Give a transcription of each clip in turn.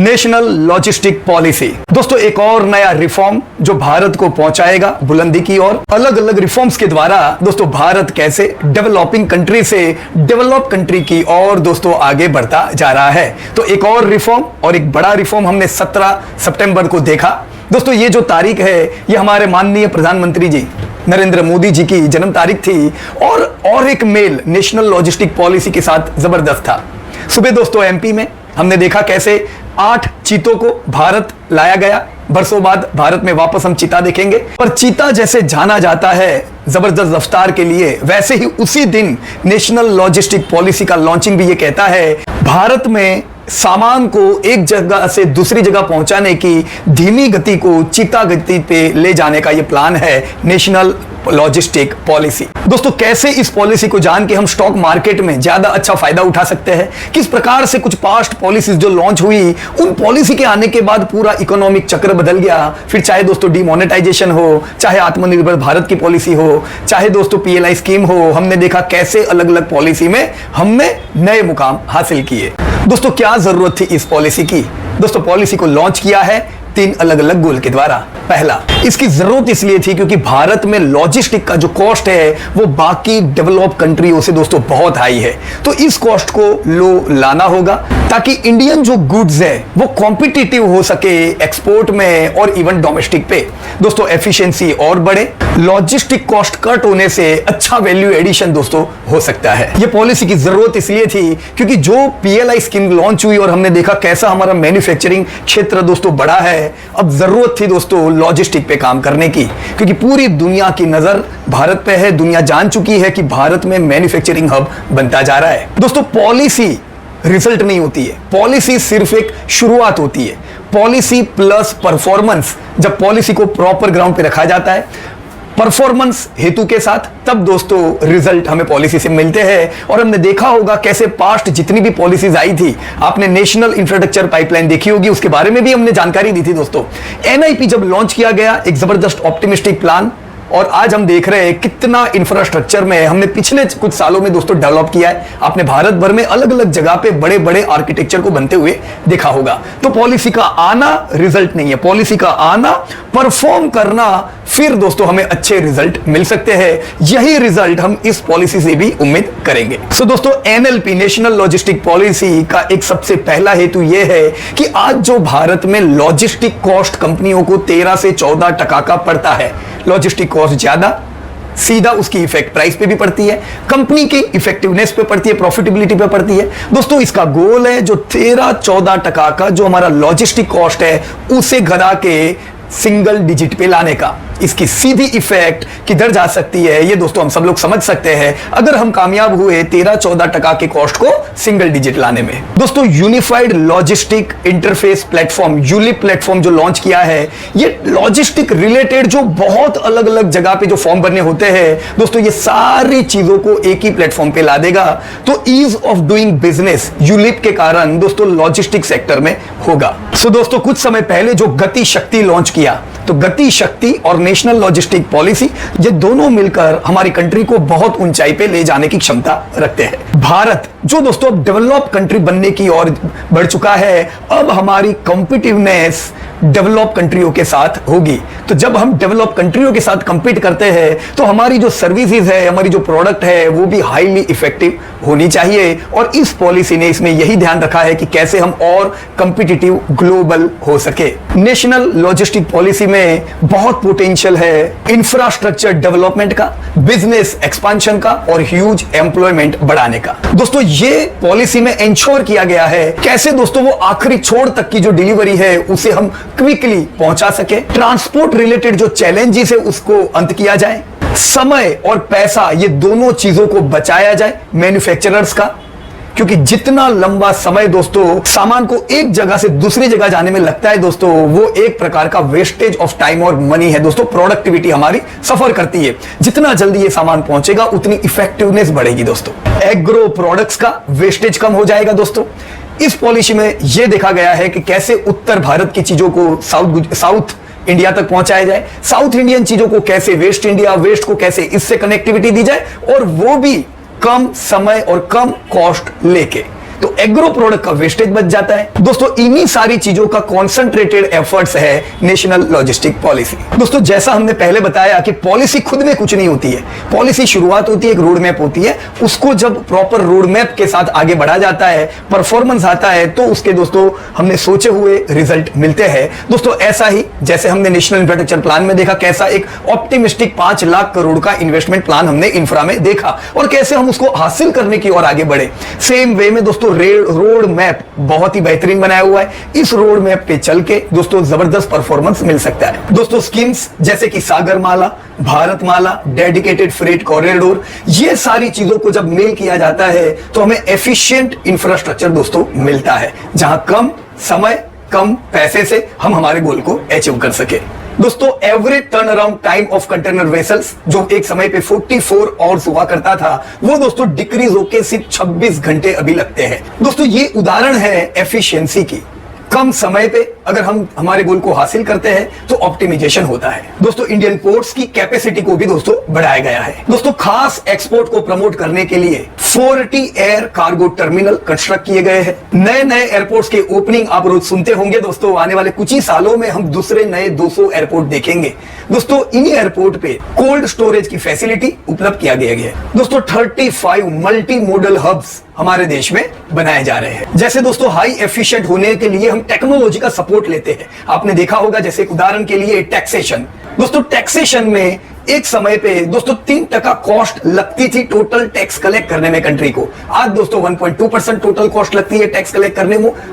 National logistic policy. दोस्तों एक और नया रिफॉर्म जो भारत को पहुंचाएगा बुलंदी की ओर। अलग अलग रिफॉर्म्स के द्वारा दोस्तों भारत कैसे डेवलपिंग कंट्री से डेवलप कंट्री की ओर दोस्तों आगे बढ़ता जा रहा है। तो एक और रिफॉर्म और एक बड़ा रिफॉर्म हमने 17 सितंबर को देखा। दोस्तों ये जो तारीख है ये हमारे माननीय प्रधानमंत्री जी नरेंद्र मोदी जी की जन्म तारीख थी और एक मेल नेशनल लॉजिस्टिक पॉलिसी के साथ जबरदस्त था। सुबह दोस्तों एमपी में हमने देखा कैसे 8 चीतों को भारत लाया गया। बरसों बाद भारत में वापस हम चीता देखेंगे। पर चीता जैसे जाना जाता है जबरदस्त रफ्तार के लिए, वैसे ही उसी दिन नेशनल लॉजिस्टिक पॉलिसी का लॉन्चिंग भी ये कहता है भारत में सामान को एक जगह से दूसरी जगह पहुंचाने की धीमी गति को चीता गति पे ले जाने का ये प्लान है नेशनल लॉजिस्टिक पॉलिसी। दोस्तों कैसे इस पॉलिसी को जान के हम स्टॉक मार्केट में ज्यादा अच्छा फायदा उठा सकते हैं, किस प्रकार से कुछ पास्ट पॉलिसीज जो लॉन्च हुई उन पॉलिसी के आने के बाद पूरा इकोनॉमिक चक्र बदल गया। फिर चाहे दोस्तों डिमोनेटाइजेशन हो, चाहे आत्मनिर्भर भारत की पॉलिसी हो, चाहे दोस्तों पीएलआई स्कीम हो, हमने देखा कैसे अलग अलग पॉलिसी में हमने नए मुकाम हासिल किए। दोस्तों क्या जरूरत थी इस पॉलिसी की? दोस्तों पॉलिसी को लॉन्च किया है 3 अलग अलग गोल के द्वारा। पहला, इसकी जरूरत इसलिए थी क्योंकि भारत में लॉजिस्टिक का जो कॉस्ट है वो बाकी डेवलप कंट्रियों से दोस्तों बहुत हाई है। तो इस कॉस्ट को लो लाना होगा ताकि इंडियन जो गुड्स है वो कॉम्पिटिटिव हो सके एक्सपोर्ट में और इवन डोमेस्टिक पे। दोस्तों एफिशिएंसी और बढ़े, लॉजिस्टिक कॉस्ट कट होने से अच्छा वैल्यू एडिशन दोस्तों हो सकता है। ये पॉलिसी की जरूरत इसलिए थी क्योंकि जो पीएलआई स्कीम लॉन्च हुई और हमने देखा कैसा हमारा मैन्युफैक्चरिंग क्षेत्र दोस्तों बड़ा है, अब जरूरत थी दोस्तों लॉजिस्टिक पे काम करने की क्योंकि पूरी दुनिया की नजर भारत पे है। दुनिया जान चुकी है कि भारत में मैन्युफैक्चरिंग हब बनता जा रहा है। दोस्तों पॉलिसी रिजल्ट नहीं होती है, पॉलिसी सिर्फ एक शुरुआत होती है। पॉलिसी प्लस परफॉर्मेंस, जब पॉलिसी को प्रॉपर ग्राउंड पे रखा जाता है परफॉर्मेंस हेतु के साथ, तब दोस्तों रिजल्ट हमें पॉलिसी से मिलते हैं। और हमने देखा होगा कैसे पास्ट जितनी भी पॉलिसीज आई थी, आपने नेशनल इंफ्रास्ट्रक्चर पाइपलाइन देखी होगी, उसके बारे में भी हमने जानकारी दी थी दोस्तों। एनआईपी जब लॉन्च किया गया एक जबरदस्त ऑप्टिमिस्टिक प्लान, और आज हम देख रहे हैं कितना इंफ्रास्ट्रक्चर में हमने पिछले कुछ सालों में दोस्तों डेवलप किया है। आपने भारत भर में अलग अलग जगह पे बड़े बड़े आर्किटेक्चर को बनते हुए देखा होगा। तो पॉलिसी का आना रिजल्ट नहीं है, पॉलिसी का आना परफॉर्म करना, फिर दोस्तों हमें अच्छे रिजल्ट मिल सकते हैं। यही रिजल्ट हम इस पॉलिसी से भी उम्मीद करेंगे। सो दोस्तों एनएलपी नेशनल लॉजिस्टिक पॉलिसी का एक सबसे पहला हेतु यह है कि आज जो भारत में लॉजिस्टिक कॉस्ट कंपनियों को 13 से 14% का पड़ता है, लॉजिस्टिक कॉस्ट ज्यादा, सीधा उसकी इफेक्ट प्राइस पे भी पड़ती है, कंपनी की इफेक्टिवनेस पे पड़ती है, प्रॉफिटेबिलिटी पे पड़ती है। दोस्तों इसका गोल है जो 13-14% का जो हमारा लॉजिस्टिक कॉस्ट है उसे घटा के सिंगल डिजिट पे लाने का। इसकी सीधी इफेक्ट किधर जा सकती है ये दोस्तों हम सब लोग समझ सकते हैं अगर हम कामयाब हुए 13-14% के कॉस्ट को सिंगल डिजिट लाने में। दोस्तों unified logistic interface platform ULIP platform जो लॉन्च किया है, ये लॉजिस्टिक रिलेटेड जो बहुत अलग अलग जगह पे जो फॉर्म भरने होते हैं दोस्तों, ये सारी चीजों को एक ही प्लेटफॉर्म पे ला देगा। तो ease of doing business ULIP के कारण दोस्तों लॉजिस्टिक सेक्टर में होगा। सो दोस्तों कुछ समय पहले जो गति शक्ति लॉन्च किया, तो गति शक्ति और नेशनल लॉजिस्टिक पॉलिसी ये दोनों मिलकर हमारी कंट्री को बहुत ऊंचाई पे ले जाने की क्षमता रखते हैं। भारत जो दोस्तों अब डेवलप कंट्री बनने की ओर बढ़ चुका है, अब हमारी कॉम्पिटिटिवनेस डेवलप कंट्रियों के साथ होगी। तो जब हम डेवलप कंट्रियों के साथ कंपीट करते हैं तो हमारी जो सर्विसेज है, हमारी जो प्रोडक्ट है वो भी हाईली इफेक्टिव होनी चाहिए। और इस पॉलिसी ने इसमें यही ध्यान रखा है कि कैसे हम और कंपिटिटिव ग्लोबल हो सके। नेशनल लॉजिस्टिक पॉलिसी में बहुत पोटेंशियल है इंफ्रास्ट्रक्चर डेवलपमेंट का, बिजनेस एक्सपांशन का और ह्यूज एम्प्लॉयमेंट बढ़ाने का। दोस्तों ये पॉलिसी में इंश्योर किया गया है कैसे दोस्तों वो आखिरी छोर तक की जो डिलीवरी है उसे हम क्विकली पहुंचा सके। ट्रांसपोर्ट रिलेटेड जो चैलेंजेस है उसको अंत किया जाए, समय और पैसा ये दोनों चीजों को बचाया जाए मैन्युफैक्चरर्स का, क्योंकि जितना लंबा समय दोस्तों सामान को एक जगह से दूसरी जगह जाने में लगता है दोस्तों, वो एक प्रकार का वेस्टेज ऑफ टाइम और मनी है दोस्तों। प्रोडक्टिविटी हमारी सफर करती है। जितना जल्दी ये सामान पहुंचेगा उतनी इफेक्टिवनेस बढ़ेगी दोस्तों। एग्रो प्रोडक्ट्स का वेस्टेज कम हो जाएगा दोस्तों। इस पॉलिसी में यह देखा गया है कि कैसे उत्तर भारत की चीजों को साउथ इंडिया तक पहुंचाया जाए, साउथ इंडियन चीजों को कैसे वेस्ट इंडिया, वेस्ट को कैसे इससे कनेक्टिविटी दी जाए, और वो भी कम समय और कम कॉस्ट लेके। तो एग्रो प्रोडक्ट का वेस्टेज बच जाता है। दोस्तों इन्हीं सारी चीजों का कॉन्सेंट्रेटेड एफर्ट्स है नेशनल लॉजिस्टिक पॉलिसी। दोस्तों जैसा हमने पहले बताया कि पॉलिसी खुद में कुछ नहीं होती है, पॉलिसी शुरुआत होती है, एक रोड मैप होती है, उसको जब प्रॉपर रोड मैप के साथ आगे बढ़ा जाता है, परफॉर्मेंस आता है, तो उसके दोस्तों हमने सोचे हुए रिजल्ट मिलते हैं। दोस्तों ऐसा ही जैसे हमने नेशनल इंफ्रास्ट्रक्चर प्लान में देखा, कैसा एक ऑप्टिमिस्टिक 5 लाख करोड़ का इन्वेस्टमेंट प्लान हमने इंफ्रा में देखा और कैसे हम उसको हासिल करने की ओर आगे बढ़े। सेम वे में दोस्तों रोड मैप बहुत ही बेहतरीन बनाया हुआ है। इस रोड मैप पे चल के दोस्तों जबरदस्त परफॉर्मेंस मिल सकता है। दोस्तों स्कीम्स जैसे कि Sagarmala, Bharatmala, dedicated freight corridor, ये सारी चीजों को जब मेल किया जाता है तो हमें एफिशिएंट इंफ्रास्ट्रक्चर दोस्तों मिलता है, जहां कम समय कम पैसे से हम हमारे गोल को अचीव कर सके। दोस्तों average turn around time of container vessels जो एक समय पे 44 आवर्स हुआ करता था, वो दोस्तों डिक्रीज होके सिर्फ 26 घंटे अभी लगते हैं। दोस्तों ये उदाहरण है एफिशिएंसी की। कम समय पे अगर हम हमारे गोल को हासिल करते हैं तो ऑप्टिमाइजेशन होता है। दोस्तों इंडियन पोर्ट्स की कैपेसिटी को भी दोस्तों बढ़ाया गया है। दोस्तों खास एक्सपोर्ट को प्रमोट करने के लिए 40 एयर कार्गो टर्मिनल कंस्ट्रक्ट किए गए हैं। नए नए एयरपोर्ट्स के ओपनिंग आप रोज सुनते होंगे दोस्तों, आने वाले कुछ ही सालों में हम दूसरे नए 200 एयरपोर्ट देखेंगे। दोस्तों इन्हीं एयरपोर्ट पे कोल्ड स्टोरेज की फैसिलिटी उपलब्ध किया गया है। दोस्तों 35 मल्टी मोडल हब्स हमारे देश में बनाए जा रहे हैं। जैसे दोस्तों हाई एफिशिएंट होने के लिए हम टेक्नोलॉजी का सपोर्ट लेते हैं। आपने देखा होगा जैसे उदाहरण के लिए टैक्सेशन। दोस्तों टैक्सेशन में एक समय पे दोस्तों 3% कॉस्ट लगती थी टोटल टैक्स कलेक्ट करने में कंट्री को। आज दोस्तों 1.2% टोटल कॉस्ट लगती है टैक्स कलेक्ट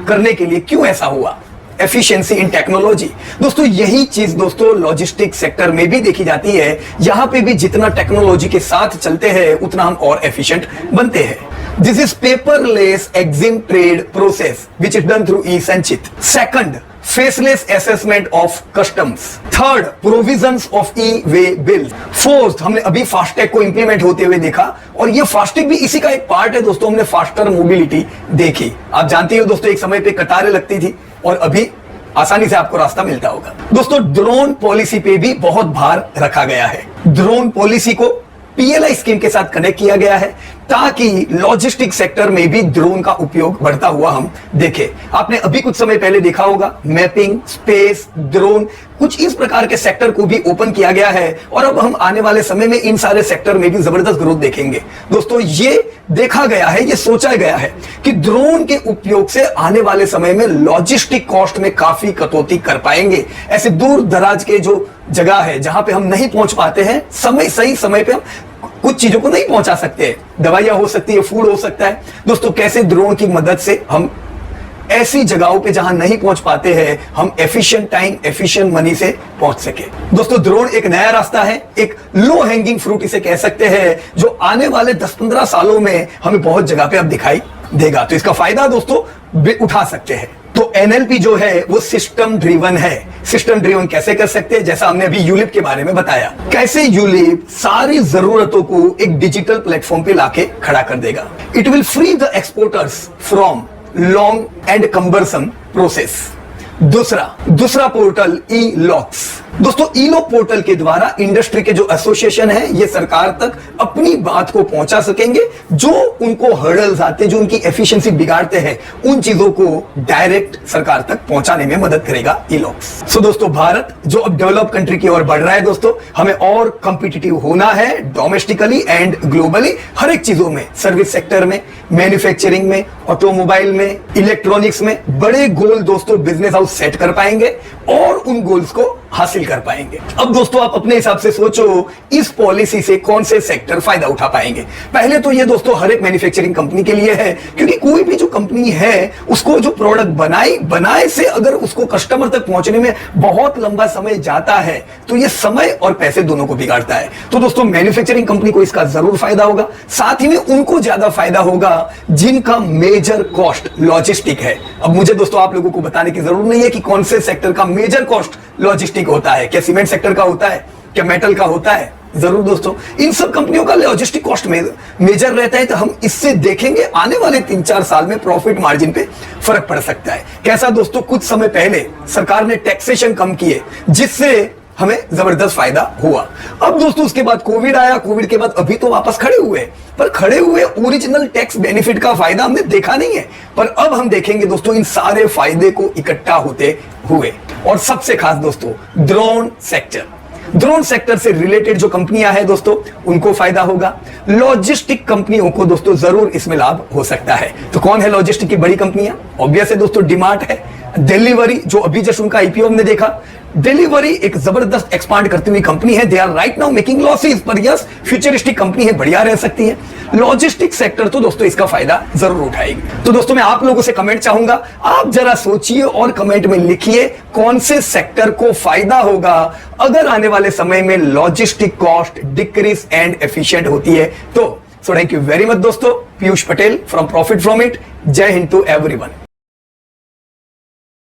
करने के लिए। क्यों ऐसा हुआ? एफिशिएंसी इन टेक्नोलॉजी। दोस्तों यही चीज दोस्तों लॉजिस्टिक सेक्टर में भी देखी जाती है। यहां पे भी जितना टेक्नोलॉजी के साथ चलते हैं उतना हम और एफिशिएंट बनते हैं। This is paperless EXIM trade process which is done through e-Sanchit. Second, faceless assessment of customs. Third, provisions of e-way bill. Fourth, हमने अभी फास्टैग को इंप्लीमेंट होते हुए देखा और ये फास्टैग भी इसी का एक पार्ट है। दोस्तों हमने फास्टर मोबिलिटी देखी। आप जानते हो दोस्तों एक समय पे कतारें लगती थी और अभी आसानी से आपको रास्ता मिलता होगा। दोस्तों ड्रोन पॉलिसी पे भी बहुत भार रखा गया है। ड्रोन पॉलिसी को पीएलआई स्कीम के साथ कनेक्ट किया गया है ताकि लॉजिस्टिक सेक्टर में भी ड्रोन का उपयोग बढ़ता हुआ हम देखें। आपने अभी कुछ समय पहले देखा होगा मैपिंग, स्पेस, ड्रोन, कुछ इस प्रकार के सेक्टर को भी ओपन किया गया है और अब हम आने वाले समय में इन सारे सेक्टर में भी जबरदस्त ग्रोथ देखेंगे। दोस्तों ये देखा गया है, ये सोचा गया है कि ड्रोन के उपयोग से आने वाले समय में लॉजिस्टिक कॉस्ट में काफी कटौती कर पाएंगे। ऐसे दूर दराज के जो जगह है जहां पे हम नहीं पहुंच पाते हैं, सही समय पे हम कुछ चीजों को नहीं पहुंचा सकते, दवाइयां हो सकती है, फूड हो सकता है। दोस्तों कैसे ड्रोन की मदद से हम ऐसी जगहों पे जहां नहीं पहुंच पाते हैं हम एफिशिएंट टाइम, एफिशिएंट मनी से पहुंच सके। दोस्तों ड्रोन एक नया रास्ता है, एक लो हैंगिंग फ्रूट इसे कह सकते हैं, जो आने वाले 10-15 सालों में हमें बहुत जगह पे अब दिखाई देगा। तो इसका फायदा दोस्तों उठा सकते हैं। तो एनएलपी जो है वो सिस्टम ड्रिवन है। सिस्टम ड्रिवन कैसे कर सकते हैं? जैसा हमने अभी यूलिप के बारे में बताया, कैसे यूलिप सारी जरूरतों को एक डिजिटल प्लेटफॉर्म पे लाके खड़ा कर देगा। It will free the exporters from long and कंबरसम process. दूसरा पोर्टल ई लॉक्स। दोस्तों ई लॉक पोर्टल के द्वारा इंडस्ट्री के जो एसोसिएशन है ये सरकार तक अपनी बात को पहुंचा सकेंगे। जो उनको हर्डल्स आते हैं, जो उनकी एफिशिएंसी बिगाड़ते हैं, उन चीजों को डायरेक्ट सरकार तक पहुंचाने में मदद करेगा ई लॉक्स। सो दोस्तों भारत जो अब डेवलप कंट्री की ओर बढ़ रहा है, दोस्तों हमें और कॉम्पिटिटिव होना है डोमेस्टिकली एंड ग्लोबली, हर एक चीजों में, सर्विस सेक्टर में, मैन्युफैक्चरिंग में, ऑटोमोबाइल में, इलेक्ट्रॉनिक्स में बड़े गोल दोस्तों बिजनेस हाउस सेट कर पाएंगे और उन गोल्स को हासिल कर पाएंगे। अब दोस्तों आप अपने हिसाब से सोचो इस पॉलिसी से कौन से सेक्टर फायदा उठा पाएंगे। पहले तो ये दोस्तों हर एक मैन्युफैक्चरिंग कंपनी के लिए है, क्योंकि कोई भी जो कंपनी है उसको जो प्रोडक्ट बनाए से अगर उसको कस्टमर तक पहुंचने में बहुत लंबा समय जाता है तो ये समय और पैसे दोनों को बिगाड़ता है। तो दोस्तों मैन्युफैक्चरिंग कंपनी को इसका जरूर फायदा होगा। साथ ही में उनको ज्यादा फायदा होगा जिनका मेजर कॉस्ट लॉजिस्टिक है। अब मुझे दोस्तों आप लोगों को बताने की जरूरत नहीं है कि कौन से सेक्टर का मेजर कॉस्ट लॉजिस्टिक होता है। क्या सीमेंट सेक्टर का होता है? क्या मेटल का होता है? जरूर दोस्तों इन सब कंपनियों का लॉजिस्टिक कॉस्ट में मेजर रहता है। तो हम इससे देखेंगे आने वाले 3-4 साल में प्रॉफिट मार्जिन पे फर्क पड़ सकता है। कैसा दोस्तों, कुछ समय पहले सरकार ने टैक्सेशन कम किए जिससे हमें जबरदस्त फायदा हुआ। अब दोस्तों उसके बाद कोविड आया, कोविड के बाद अभी तो वापस खड़े हुए, पर खड़े हुए ओरिजिनल टैक्स बेनिफिट का फायदा हमने देखा नहीं है, पर अब हम देखेंगे दोस्तों इन सारे फायदे को इकट्ठा होते हुए। और सबसे खास दोस्तों ड्रोन सेक्टर से रिलेटेड जो कंपनियां हैं दोस्तों उनको फायदा होगा। लॉजिस्टिक कंपनियों को दोस्तों जरूर इसमें लाभ हो सकता है। तो कौन है लॉजिस्टिक की बड़ी कंपनियां? ऑब्वियस है दोस्तों डिमार्ट है, डिलीवरी जो अभी जस्ट उनका आईपीओ हमने देखा, डिलीवरी एक जबरदस्त एक्सपांड करती हुई कंपनी है। They are right now making losses, पर यस फ्यूचरिस्टिक कंपनी है, बढ़िया रह सकती है। लॉजिस्टिक सेक्टर तो दोस्तों इसका फायदा जरूर उठाएगी। तो दोस्तों मैं आप लोगों से कमेंट चाहूंगा, आप जरा सोचिए और कमेंट में लिखिए कौन से सेक्टर को फायदा होगा अगर आने वाले समय में logistic cost decrease and efficient होती है तो। So thank you very much दोस्तों। Piyush Patel from profit from it. जय हिंद टू एवरीवन।